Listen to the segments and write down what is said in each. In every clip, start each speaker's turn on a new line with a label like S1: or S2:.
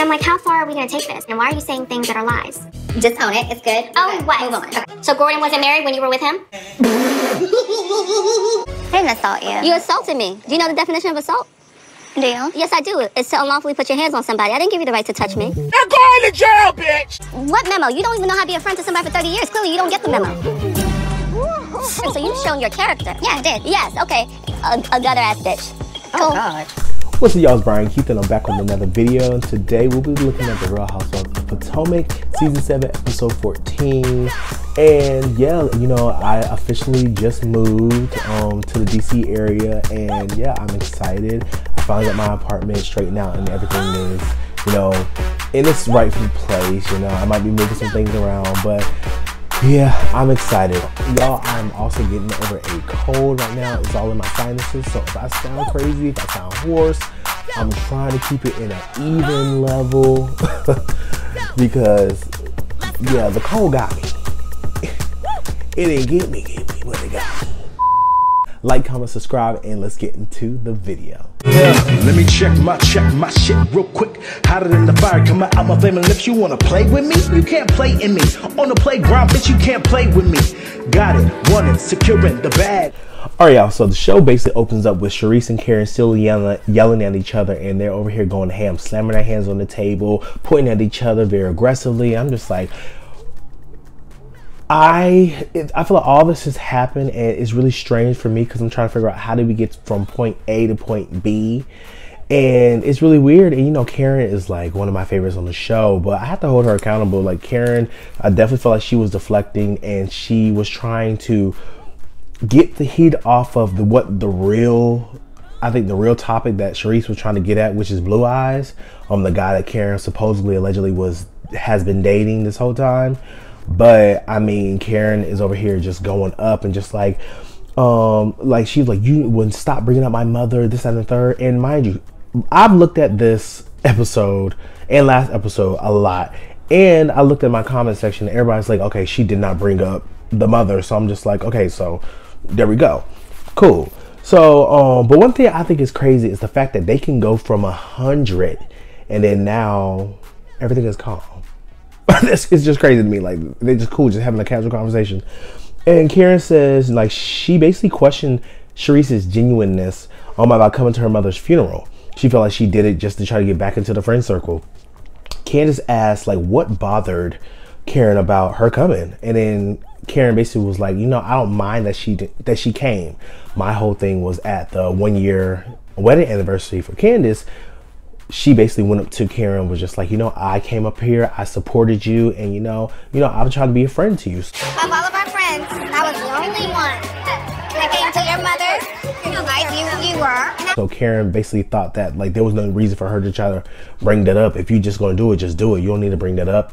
S1: I'm like, how far are we gonna take this? And why are you saying things that are lies?
S2: Just own it. It's good.
S1: Oh, what?
S2: Move on. Okay.
S1: So Gordon wasn't married when you were with him?
S2: I didn't assault you.
S1: You assaulted me. Do you know the definition of assault?
S2: Do you?
S1: Yes, I do. It's to unlawfully put your hands on somebody. I didn't give you the right to touch me.
S3: You're going to jail, bitch!
S1: What memo? You don't even know how to be a friend to somebody for 30 years. Clearly, you don't get the memo. So you've shown your character.
S2: Yeah, I did.
S1: Yes, okay. A gutter ass bitch. Cool.
S2: Oh, God.
S4: What's up, y'all? It's Brian Keith, and I'm back with another video. And today we'll be looking at the Real Housewives of Potomac, Season 7, Episode 14. And yeah, you know, I officially just moved to the DC area, and yeah, I'm excited. I finally got my apartment straightened out, and everything is, you know, in its rightful place. You know, I might be moving some things around, but yeah, I'm excited. Y'all, I'm also getting over a cold right now. It's all in my sinuses, so if I sound crazy, if I sound hoarse, I'm trying to keep it in an even level because, yeah, the cold got me. It didn't get me, but it got me. Like, comment, subscribe, and let's get into the video.
S3: Let me check my shit real quick. Hotter than the fire coming out my flaming lips. You wanna play with me? You can't play in me. On the playground, bitch, you can't play with me. Got it, won it, securing the bag.
S4: All right, y'all, so the show basically opens up with Charisse and Karen still yelling at each other, and they're over here going ham, slamming their hands on the table, pointing at each other very aggressively. I'm just like, I feel like all this has happened, and it's really strange for me because I'm trying to figure out how did we get from point A to point B, and it's really weird. And you know, Karen is like one of my favorites on the show, but I have to hold her accountable. Like Karen, I definitely felt like she was deflecting, and she was trying to get the heat off of the real topic that Charisse was trying to get at, which is Blue Eyes, the guy that Karen supposedly allegedly has been dating this whole time. But I mean, Karen is over here just going up and just like she's like, you wouldn't stop bringing up my mother, this, that, and the third. And mind you, I've looked at this episode and last episode a lot, and I looked at my comment section, and everybody's like, okay, she did not bring up the mother. So I'm just like, okay, so there we go, cool. So but one thing I think is crazy is the fact that they can go from 100 and then now everything is calm. It's just crazy to me. Like, they're just cool, just having a casual conversation. And Karen says, like, she basically questioned Charisse's genuineness about coming to her mother's funeral. She felt like she did it just to try to get back into the friend circle. Candace asked, like, what bothered Karen about her coming? And then Karen basically was like, you know, I don't mind that she came. My whole thing was at the 1-year wedding anniversary for Candace. She basically went up to Karen and was just like, you know, I came up here, I supported you, and you know, I'm trying to be a friend to you.
S2: Of all of our friends, I was the only one that came to your mother, like you were.
S4: So Karen basically thought that like there was no reason for her to try to bring that up. If you're just gonna do it, just do it. You don't need to bring that up.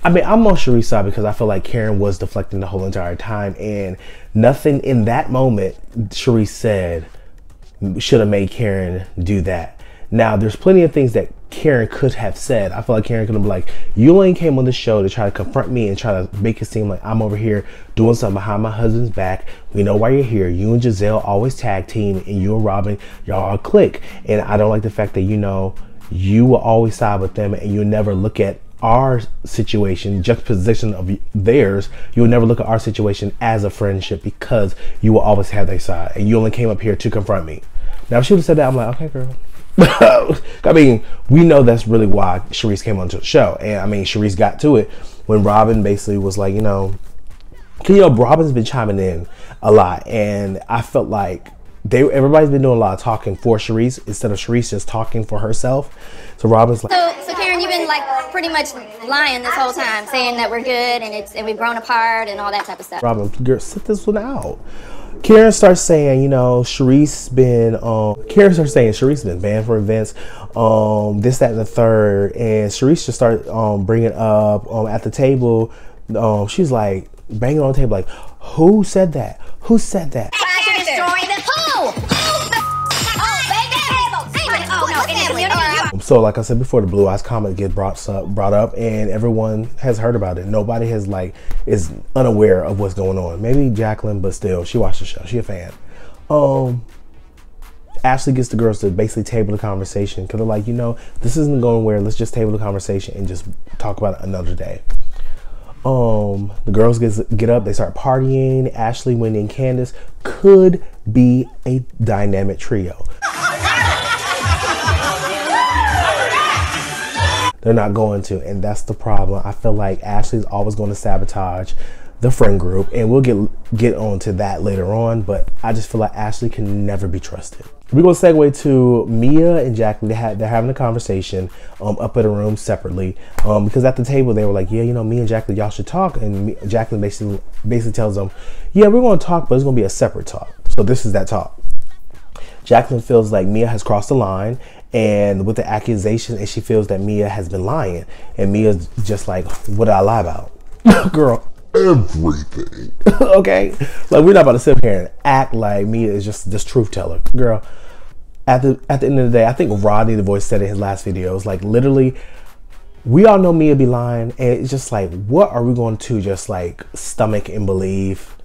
S4: I mean, I'm on Charisse's side because I feel like Karen was deflecting the whole entire time, and nothing in that moment Charisse said should have made Karen do that. Now, there's plenty of things that Karen could have said. I feel like Karen could have been like, you only came on the show to try to confront me and try to make it seem like I'm over here doing something behind my husband's back. We know why you're here. You and Giselle always tag team, and you and Robin, y'all are a clique. And I don't like the fact that, you know, you will always side with them and you'll never look at our situation, juxtaposition of theirs. You'll never look at our situation as a friendship because you will always have their side. And you only came up here to confront me. Now, if she would have said that, I'm like, okay, girl. I mean, we know that's really why Charisse came onto the show. And I mean, Charisse got to it when Robin basically was like, you know, cause, you know, Robin's been chiming in a lot, and I felt like everybody's been doing a lot of talking for Charisse instead of Charisse just talking for herself. So Robin's like,
S1: So Karen, you've been like pretty much lying this whole time, saying that we're good and we've grown apart and all that type of stuff.
S4: Robin, girl, sit this one out. Karen starts saying, you know, Charisse been banned from events, this, that, and the third. And Charisse just started bringing up at the table. She's like banging on the table, like, who said that? Who said that? So like I said before, the Blue Eyes comment gets brought up, and everyone has heard about it. Nobody has is unaware of what's going on. Maybe Jacqueline, but still, she watched the show. She a fan. Ashley gets the girls to basically table the conversation because they're like, you know, this isn't going where. Let's just table the conversation and just talk about it another day. The girls get up, they start partying. Ashley, Wendy, and Candace could be a dynamic trio. They're not going to, and that's the problem. I feel like Ashley's always going to sabotage the friend group, and we'll get on to that later on, but I just feel like Ashley can never be trusted. We're going to segue to Mia and Jacqueline. They're having a conversation up in a room separately because at the table they were like, yeah, you know, me and Jacqueline, y'all should talk. And Jacqueline basically tells them, yeah, we're going to talk, but it's going to be a separate talk. So this is that talk. Jacqueline feels like Mia has crossed the line and with the accusation, and she feels that Mia has been lying. And Mia's just like, what did I lie about? Girl.
S5: Everything.
S4: Okay, like we're not about to sit here and act like Mia is just this truth teller, girl. At the end of the day, I think Rodney the Voice said in his last video, it's like literally, we all know Mia be lying, and it's just like, what are we going to just like stomach and believe?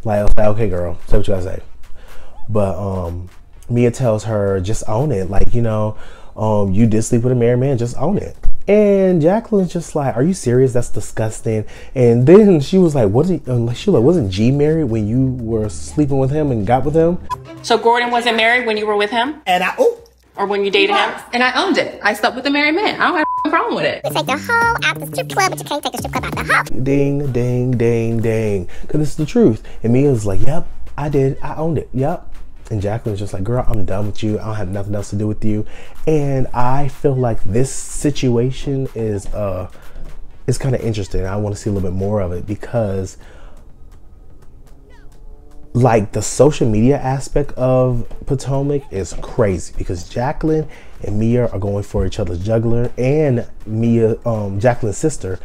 S4: Like, okay, girl, say what you gotta say. But Mia tells her, just own it. Like, you know, you did sleep with a married man, just own it. And Jacqueline's just like, are you serious? That's disgusting. And then she was like, she was like, wasn't G married when you were sleeping with him and got with him?
S6: So Gordon wasn't married when you were with him? Or when you dated him?
S7: And I owned it. I slept with a married man. I don't have a problem with it.
S2: You take the hoe out the strip club, but you can't take the strip club out the hoe.
S4: Ding, ding, ding, ding. Because it's the truth. And Mia's like, yep, I did. I owned it. Yep. And Jacqueline's just like, girl, I'm done with you. I don't have nothing else to do with you. And I feel like this situation is kind of interesting. I want to see a little bit more of it because like the social media aspect of Potomac is crazy because Jacqueline and Mia are going for each other's jugular, and Mia, Jacqueline's sister,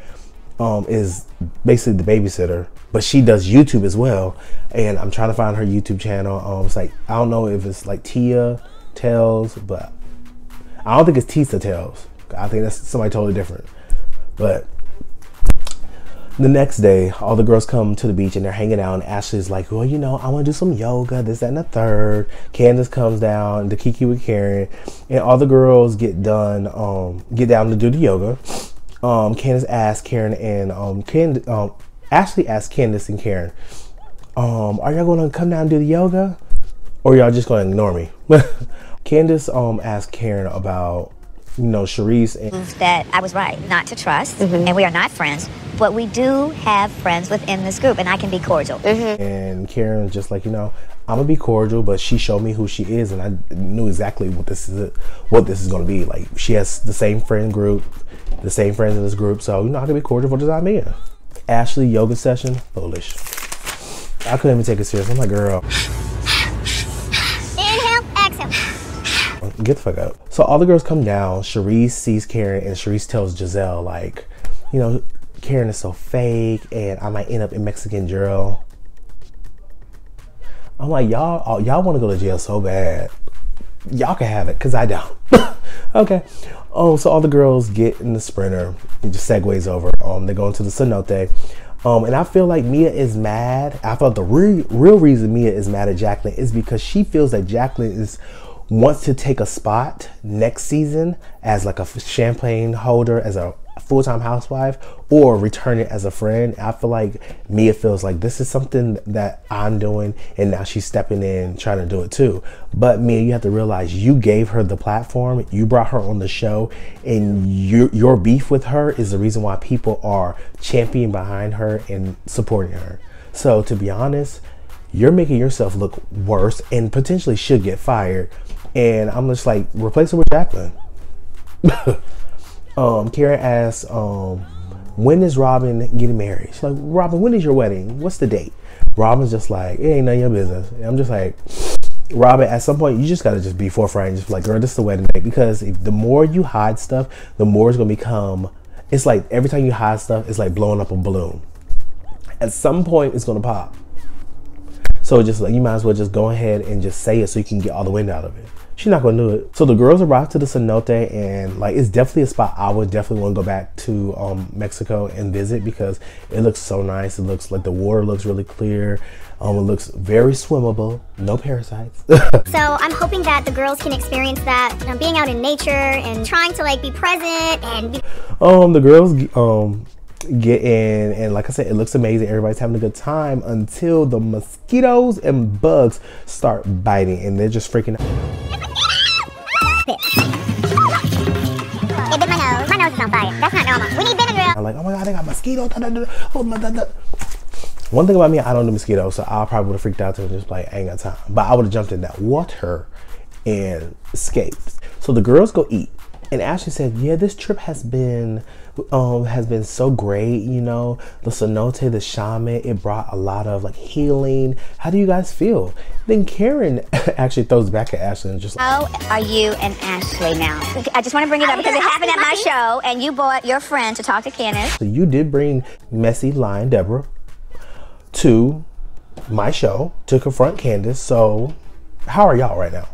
S4: is basically the babysitter, but she does YouTube as well. And I'm trying to find her YouTube channel. It's like, I don't know if it's like Tia Tells, but I don't think it's Tisa Tells. I think that's somebody totally different. But the next day, all the girls come to the beach and they're hanging out, and Ashley's like, well, you know, I want to do some yoga, this, that, and the third. Candace comes down to Kiki with Karen, and all the girls get down to do the yoga. Candace asked Karen and Ashley asked Candace and Karen, are y'all going to come down and do the yoga, or y'all just going to ignore me? Candace asked Karen about, you know, Sharice and
S2: that I was right not to trust, and we are not friends, but we do have friends within this group, and I can be cordial.
S4: And Karen's just like, you know, I'm gonna be cordial, but she showed me who she is, and I knew exactly what this is gonna be. Like, she has the same friend group, the same friends in this group, so you know, I can be cordial for the time being. Ashley yoga session, foolish. I couldn't even take it serious. I'm like, girl.
S2: Inhale, exhale.
S4: Get the fuck up. So all the girls come down. Sharice sees Karen, and Sharice tells Giselle, like, you know, Karen is so fake, and I might end up in Mexican jail. I'm like, y'all want to go to jail so bad. Y'all can have it, because I don't. Okay. So all the girls get in the Sprinter. It just segues over. They go into the cenote. And I feel like Mia is mad. I thought the real reason Mia is mad at Jacqueline is because she feels that Jacqueline wants to take a spot next season as like a champagne holder, as a full-time housewife, or return it as a friend. I feel like Mia feels like this is something that I'm doing, and now she's stepping in trying to do it too. But Mia, you have to realize you gave her the platform, you brought her on the show, and your beef with her is the reason why people are championing behind her and supporting her. So to be honest, you're making yourself look worse and potentially should get fired. And I'm just like, replace her with Jacqueline. Karen asks, when is Robin getting married? She's like, Robin, when is your wedding? What's the date? Robin's just like, it ain't none of your business. And I'm just like, Robin, at some point, you just gotta just be forthright and just be like, girl, this is the wedding date. Because the more you hide stuff, the more it's gonna become, it's like every time you hide stuff, it's like blowing up a balloon. At some point, it's gonna pop. So just like, you might as well just go ahead and just say it so you can get all the wind out of it. She's not gonna do it. So the girls arrive to the cenote, and like, it's definitely a spot I would definitely want to go back to Mexico and visit, because it looks so nice. It looks like the water looks really clear. It looks very swimmable, no parasites.
S2: So I'm hoping that the girls can experience that, you know, being out in nature and trying to like be present and be
S4: The girls get in, and like I said, it looks amazing. Everybody's having a good time until the mosquitoes and bugs start biting, and they're just freaking out.
S2: It bit my nose. My nose is on fire. That's not normal. We need Benadryl.
S4: I'm like, oh my God, they got mosquitoes. Oh my God. One thing about me, I don't do mosquitoes, so I probably would have freaked out to just like, I ain't got time. But I would have jumped in that water and escaped. So the girls go eat, and Ashley said, yeah, this trip has been so great, you know, the cenote, the shaman, it brought a lot of like healing. How do you guys feel? Then Karen actually throws back at Ashley and just like,
S1: How are you and Ashley now? I just want to bring it up because it happened at my show, and you brought your friend to talk to Candace.
S4: so you did bring messy lying Deborah to my show to confront Candace. So how are y'all right now?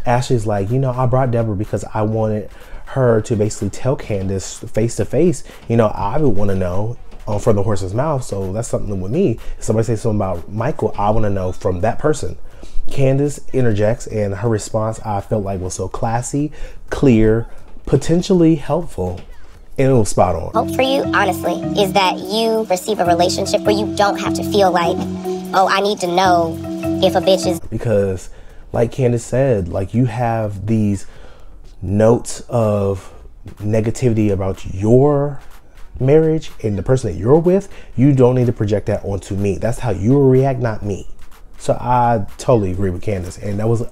S4: Ashley's like, you know, I brought Deborah because I wanted her to basically tell Candace face to face, you know, I would want to know from the horse's mouth. So that's something with me. If somebody says something about Michael, I want to know from that person. Candace interjects, and her response I felt like was so classy, clear, potentially helpful, and it was spot on.
S1: Hope for you, honestly, is that you receive a relationship where you don't have to feel like, oh, I need to know if a bitch is.
S4: Because like Candace said, like you have these notes of negativity about your marriage and the person that you're with. You don't need to project that onto me. That's how you will react, not me. So I totally agree with Candace, and that was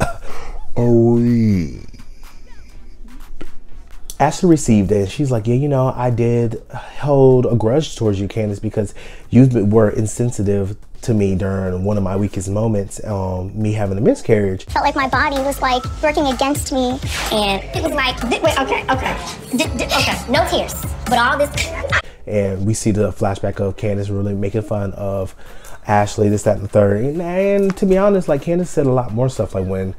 S4: Ashley received it, and she's like, yeah, you know, I did hold a grudge towards you, Candace, because you were insensitive to me during one of my weakest moments, me having a miscarriage.
S2: Felt like my body was like working against me, and it was like, wait, okay, no tears, but all this.
S4: And we see the flashback of Candace really making fun of Ashley, this, that, and the third. And to be honest, like Candace said a lot more stuff, like when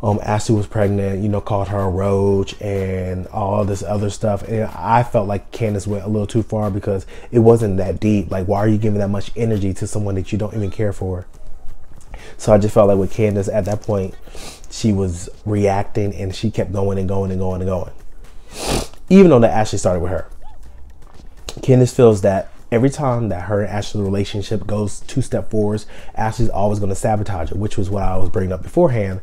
S4: Ashley was pregnant, you know, called her a roach and all this other stuff. And I felt like Candace went a little too far because it wasn't that deep. Like, why are you giving that much energy to someone that you don't even care for? So I just felt like with Candace at that point, she was reacting, and she kept going and going and going and going. Even though that Ashley started with her. Candace feels that every time that her and Ashley's relationship goes 2 steps forwards, Ashley's always going to sabotage it, which was what I was bringing up beforehand.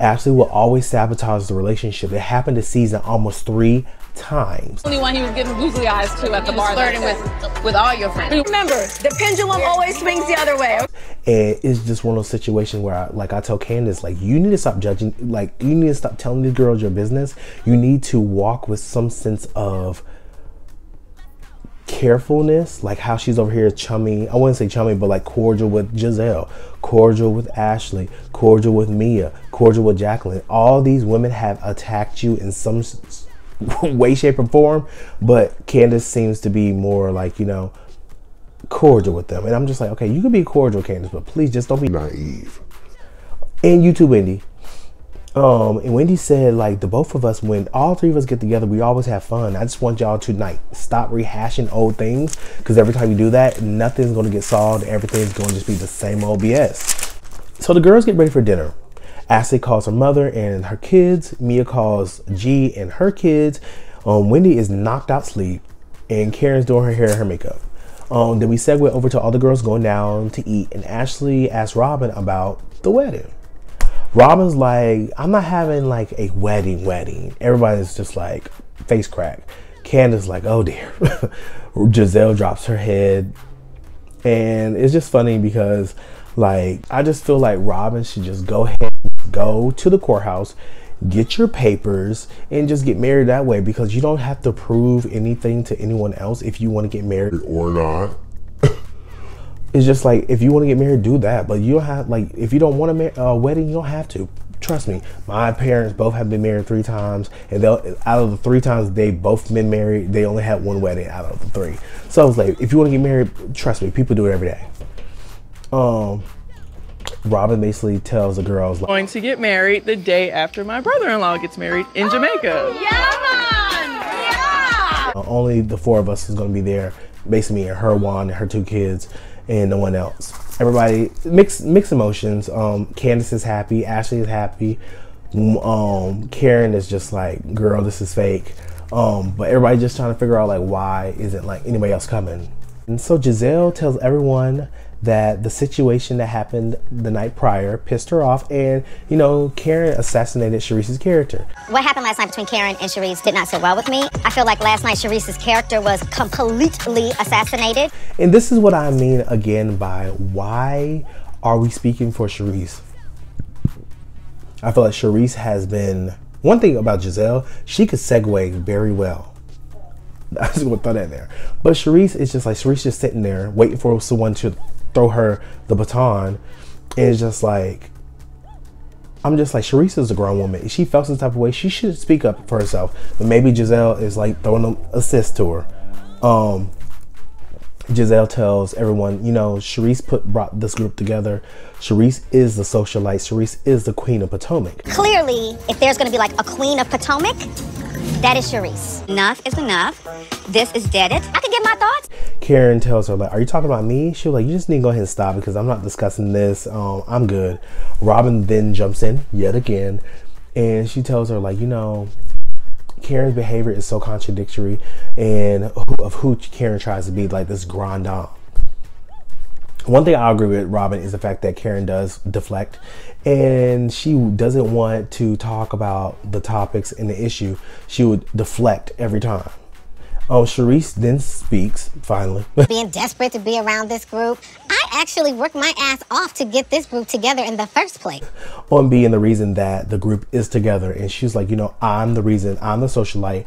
S4: Ashley will always sabotage the relationship. It happened this season almost 3 times.
S7: Only one he was getting googly eyes to at the bar, flirting with all your friends. Remember, the pendulum always swings the other way.
S4: And it's just one of those situations where I tell Candace, like, you need to stop judging, like, you need to stop telling these girls your business. You need to walk with some sense of carefulness, like how she's over here chummy, I wouldn't say chummy, but like cordial with Giselle, cordial with Ashley, cordial with Mia, cordial with Jacqueline. All these women have attacked you in some way, shape, or form, but Candace seems to be more like, you know, cordial with them. And I'm just like, okay, you can be cordial, Candace, but please just don't be
S5: naive.
S4: And you too, Wendy. And Wendy said, like, the both of us, when all 3 of us get together, we always have fun. I just want y'all to, like, stop rehashing old things, because every time you do that, nothing's going to get solved. Everything's going to just be the same old BS. So the girls get ready for dinner. Ashley calls her mother and her kids. Mia calls G and her kids. Wendy is knocked out sleep, and Karen's doing her hair and her makeup. Then we segue over to all the girls going down to eat, and Ashley asks Robin about the wedding. Robin's like, I'm not having like a wedding. Everybody's just like face crack. Candace like, oh dear. Giselle drops her head. And it's just funny because, like, I just feel like Robin should just go ahead, go to the courthouse, get your papers, and just get married that way, because you don't have to prove anything to anyone else if you want to get married.
S5: Or not.
S4: It's just like, if you want to get married, do that. But you don't have, like, if you don't want a wedding, you don't have to. Trust me, my parents both have been married 3 times, and out of the 3 times they've both been married, they only had 1 wedding out of the 3. So I was like, if you want to get married, trust me, people do it every day. Robin basically tells the girls, like,
S8: going to get married the day after my brother-in-law gets married in Jamaica.
S7: Yeah!
S4: Only the 4 of us is going to be there, basically me and her, Juan, and her 2 kids, and no one else. everybody mixed emotions. Candace is happy, Ashley is happy. Karen is just like, girl, this is fake. But everybody just trying to figure out like, why isn't like anybody else coming? And so Giselle tells everyone that the situation that happened the night prior pissed her off, and you know, Karen assassinated Charisse's character.
S2: What happened last night between Karen and Charisse did not sit well with me. I feel like last night Charisse's character was completely assassinated.
S4: And this is what I mean again by why are we speaking for Charisse? I feel like Charisse has been, one thing about Giselle, she could segue very well. I just want to throw that in there. But Charisse is just like, Charisse just sitting there waiting for someone to throw her the baton. And it's just like, I'm just like, Charisse is a grown woman. If she felt some type of way, she should speak up for herself. But maybe Giselle is like throwing an assist to her. Giselle tells everyone, you know, Charisse brought this group together. Charisse is the socialite. Charisse is the queen of Potomac.
S2: Clearly, if there's going to be like a queen of Potomac, that is Charisse.
S9: Enough is enough. This is deaded.
S2: I can get my thoughts.
S4: Karen tells her, like, are you talking about me? She was like, you just need to go ahead and stop because I'm not discussing this. I'm good. Robin then jumps in yet again. And she tells her, like, you know, Karen's behavior is so contradictory and of who Karen tries to be, like this grand dame. One thing I agree with Robin is the fact that Karen does deflect and she doesn't want to talk about the topics and the issue. She would deflect every time. Charisse then speaks, finally.
S2: Being desperate to be around this group, I actually worked my ass off to get this group together in the first place.
S4: On being the reason that the group is together. And she's like, you know, I'm the reason, I'm the socialite.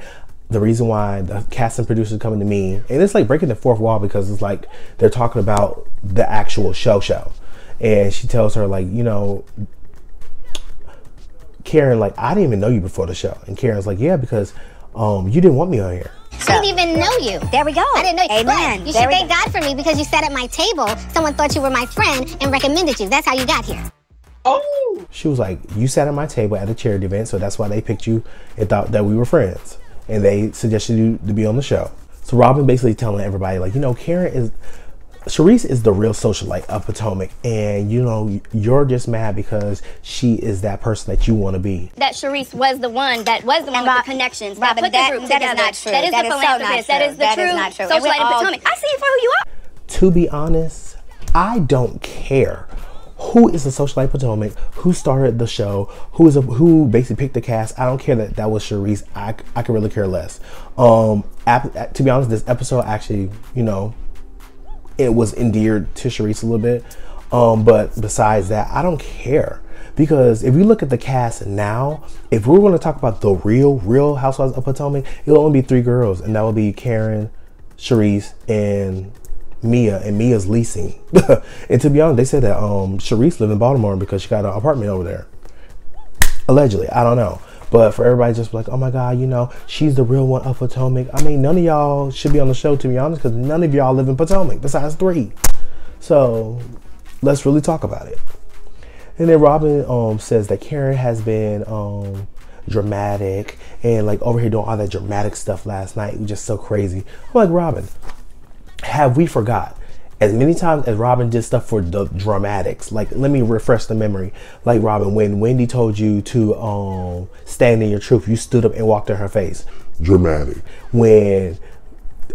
S4: The reason why the cast and producers coming to me. And it's like breaking the fourth wall because it's like they're talking about the actual show. And she tells her, like, you know, Karen, like, I didn't even know you before the show. And Karen's like, yeah, because you didn't want me on here.
S2: I didn't even know you.
S9: There we go.
S2: I didn't know you.
S9: Amen.
S2: You should thank God for me because you sat at my table. Someone thought you were my friend and recommended you. That's how you got here.
S4: Oh. She was like, you sat at my table at a charity event, so that's why they picked you and thought that we were friends. And they suggested you to be on the show. So Robin basically telling everybody, like, you know, Charisse is the real socialite of Potomac, and you know, you're just mad because she is that person that you want to be.
S2: That Charisse was the one with the connections that put the group together.
S9: That is not true.
S2: That is the philanthropist. That is the true socialite of Potomac. I see you for who you are.
S4: To be honest, I don't care who is the socialite Potomac, who started the show, who basically picked the cast. I don't care that was Charisse. I could really care less. To be honest, this episode actually, you know, it was endeared to Charisse a little bit. But besides that, I don't care. Because if you look at the cast now, if we're going to talk about the real Housewives of Potomac, it'll only be 3 girls. And that will be Karen, Charisse, and Mia. And Mia's leasing. And to be honest, they said that Charisse lived in Baltimore because she got an apartment over there. Allegedly. I don't know. But for everybody just like, oh my God, you know, she's the real one of Potomac. I mean, none of y'all should be on the show, to be honest, because none of y'all live in Potomac besides 3. So let's really talk about it. And then Robin says that Karen has been dramatic and like over here doing all that dramatic stuff last night. It was just so crazy. I'm like, Robin, have we forgot? As many times as Robin did stuff for the dramatics, like, let me refresh the memory. Like, Robin, when Wendy told you to stand in your truth, you stood up and walked in her face.
S5: Dramatic.
S4: When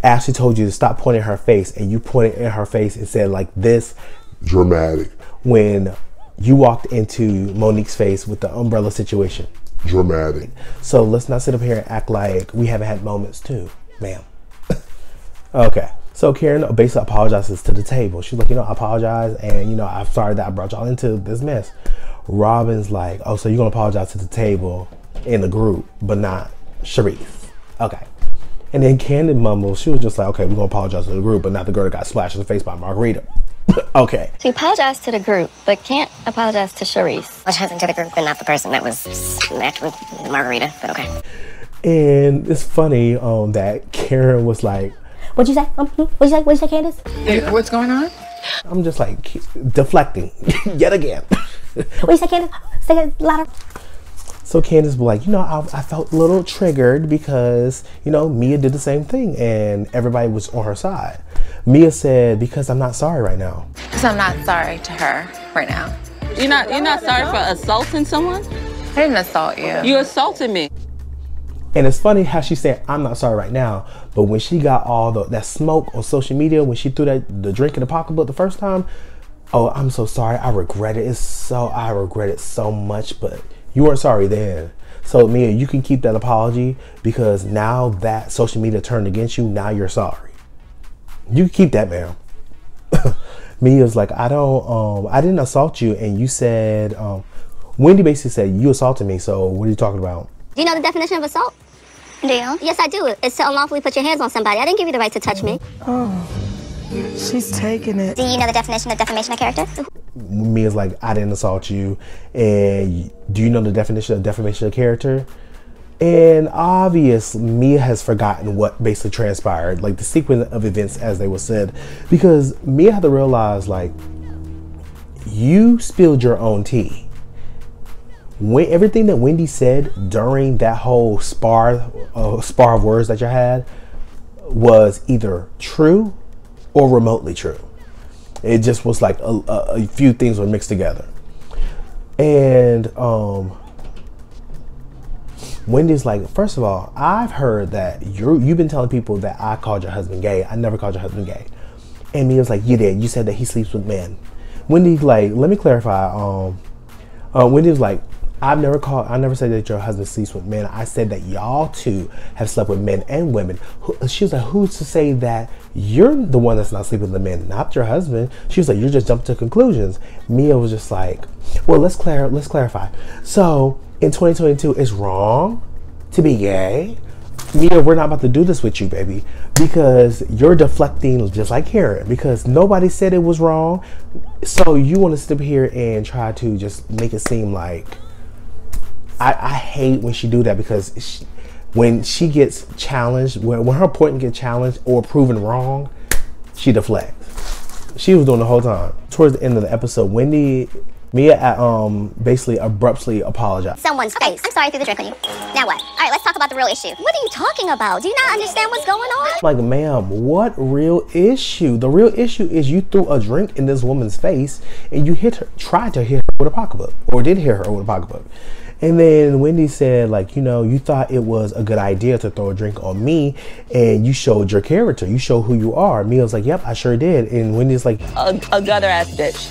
S4: Ashley told you to stop pointing at her face and you pointed in her face and said like this.
S5: Dramatic.
S4: When you walked into Monique's face with the umbrella situation.
S5: Dramatic.
S4: So let's not sit up here and act like we haven't had moments too, ma'am. Okay. So Karen basically apologizes to the table. She's like, you know, I apologize, and you know, I'm sorry that I brought y'all into this mess. Robin's like, oh, so you're gonna apologize to the table in the group, but not Charisse. Okay. And then Candace mumbles, she was just like, okay, we're gonna apologize to the group, but not the girl that got splashed in the face by Margarita. Okay.
S10: She apologized to the group, but can't apologize to Charisse.
S1: Apologizing to the group, but not the person that was smacked with Margarita, but okay.
S4: And it's funny that Karen was like,
S2: What'd you say? What'd you say, Candace?
S8: What's going on?
S4: I'm just like deflecting yet again.
S2: What'd you say, Candace? Say it louder.
S4: So Candace was like, you know, I felt a little triggered because, you know, Mia did the same thing and everybody was on her side. Mia said, because I'm not sorry right now.
S7: Because I'm not sorry to her right now.
S6: You're not sorry for assaulting someone?
S7: I didn't assault you.
S6: You assaulted me.
S4: And it's funny how she said, I'm not sorry right now. But when she got all that smoke on social media, when she threw the drink in the pocketbook the first time, oh, I'm so sorry. I regret it. I regret it so much, but you weren't sorry then. So Mia, you can keep that apology because now that social media turned against you, now you're sorry. You can keep that, ma'am. Mia's like, I didn't assault you. And you said, Wendy basically said, you assaulted me. So what are you talking about?
S2: Do you know the definition of assault? Do you? Yes, I do. It's to unlawfully put your hands on somebody. I didn't give you the right to touch me.
S11: Oh, she's taking it.
S2: Do you know the definition of defamation of character?
S4: Mia's like, I didn't assault you. And do you know the definition of defamation of character? And obviously, Mia has forgotten what basically transpired, like the sequence of events as they were said, because Mia had to realize, like, you spilled your own tea. When everything that Wendy said during that whole spar of words that you had was either true or remotely true. It just was like a few things were mixed together. And Wendy's like, first of all, I've heard that you've been telling people that I called your husband gay. I never called your husband gay. And Mia's like, you did. You said that he sleeps with men. Wendy's like, let me clarify. Wendy's like, I never said that your husband sleeps with men. I said that y'all two have slept with men and women. She was like, who's to say that you're the one that's not sleeping with the men, not your husband? She was like, you're just jumping to conclusions. Mia was just like, well, let's clarify. So in 2022, it's wrong to be gay. Mia, we're not about to do this with you, baby, because you're deflecting just like Karen, because nobody said it was wrong. So you want to sit here and try to just make it seem like, I hate when she do that, because when she gets challenged, when her point gets challenged or proven wrong, she deflects. She was doing the whole time. Towards the end of the episode, Mia basically abruptly apologized.
S2: Someone's face. I'm sorry I threw the drink on you. Now what? All right, let's talk about the real issue. What are you talking about? Do you not understand what's going on?
S4: Like, ma'am, what real issue? The real issue is you threw a drink in this woman's face and you tried to hit her with a pocketbook, or did hit her with a pocketbook. And then Wendy said, like, you thought it was a good idea to throw a drink on me, and you showed your character. You showed who you are. Mia was like, yep, I sure did. And Wendy's like,
S6: a gutter ass bitch.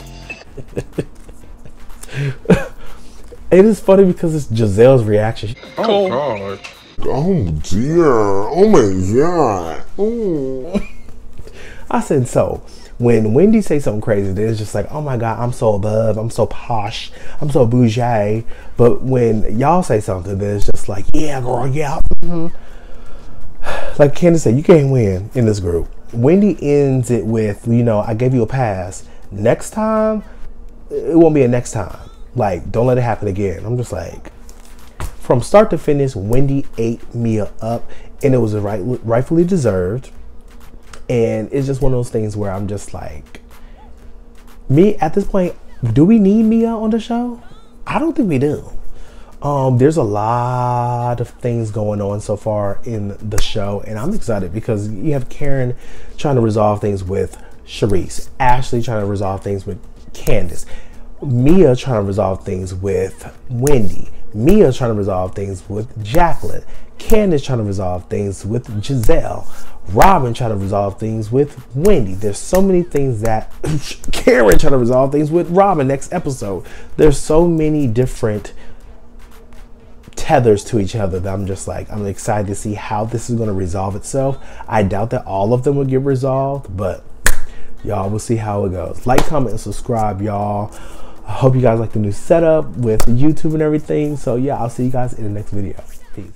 S4: It is funny because it's Giselle's reaction.
S5: Oh, God. Oh, dear. Oh, my God. Oh.
S4: I said, so when Wendy say something crazy, then it's just like, oh my God, I'm so above, I'm so posh, I'm so bougie. But when y'all say something, then it's just like, yeah, girl, yeah. Like Candace said, you can't win in this group. Wendy ends it with, I gave you a pass. Next time, it won't be a next time. Like, don't let it happen again. I'm just like, from start to finish, Wendy ate Mia up, and it was rightfully deserved. And it's just one of those things where I'm just like, at this point, do we need Mia on the show? I don't think we do. There's a lot of things going on so far in the show, and I'm excited because you have Karen trying to resolve things with Charisse, Ashley trying to resolve things with Candace, Mia trying to resolve things with Wendy, Mia trying to resolve things with Jacqueline, Candace trying to resolve things with Giselle, Robin trying to resolve things with Wendy. There's so many things that Karen trying to resolve things with Robin next episode. There's so many different tethers to each other that I'm just like, I'm excited to see how this is going to resolve itself. I doubt that all of them will get resolved, but y'all, we'll see how it goes. Like, comment, and subscribe, y'all. I hope you guys like the new setup with YouTube and everything. So yeah, I'll see you guys in the next video. Peace.